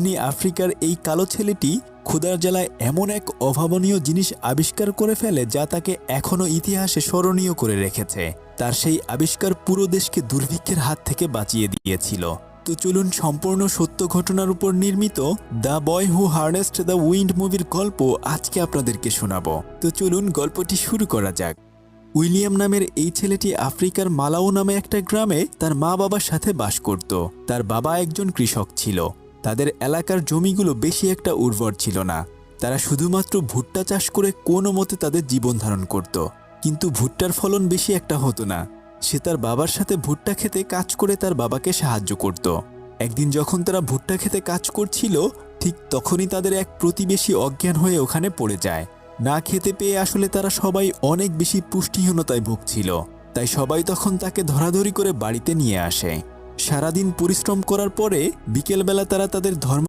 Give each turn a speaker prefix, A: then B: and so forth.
A: আফ্রিকার এই কালো ছেলেটি ক্ষুধার জ্বালায় এমন এক অভাবনীয় জিনিস আবিষ্কার করে ফেলে যা তাকে এখনও ইতিহাসে স্মরণীয় করে রেখেছে। তার সেই আবিষ্কার পুরো দেশকে দুর্ভিক্ষের হাত থেকে বাঁচিয়ে দিয়েছিল। তো চলুন সম্পূর্ণ সত্য ঘটনার উপর নির্মিত the boy who harnessed the wind মুভির গল্প আজকে আপনাদেরকে শোনাবো। তো চলুন গল্পটি শুরু করা যাক। উইলিয়াম নামের এই ছেলেটি আফ্রিকার মালাউ নামে একটা গ্রামে তার মা বাবার সাথে বাস করত। তার বাবা একজন কৃষক ছিল। তাদের এলাকার জমিগুলো বেশি একটা উর্বর ছিল না। তারা শুধুমাত্র ভুট্টা চাষ করে কোনো মতে তাদের জীবন ধারণ করত। কিন্তু ভুট্টার ফলন বেশি একটা হতো না। সে তার বাবার সাথে ভুট্টা খেতে কাজ করে তার বাবাকে সাহায্য করত। একদিন যখন তারা ভুট্টা খেতে কাজ করছিল, ঠিক তখনই তাদের এক প্রতিবেশী অজ্ঞান হয়ে ওখানে পড়ে যায়। না খেতে পেয়ে আসলে তারা সবাই অনেক বেশি পুষ্টিহীনতায় ভুগছিল। তাই সবাই তখন তাকে ধরাধরি করে বাড়িতে নিয়ে আসে। সারাদিন পরিশ্রম করার পরে বিকেলবেলা তারা তাদের ধর্ম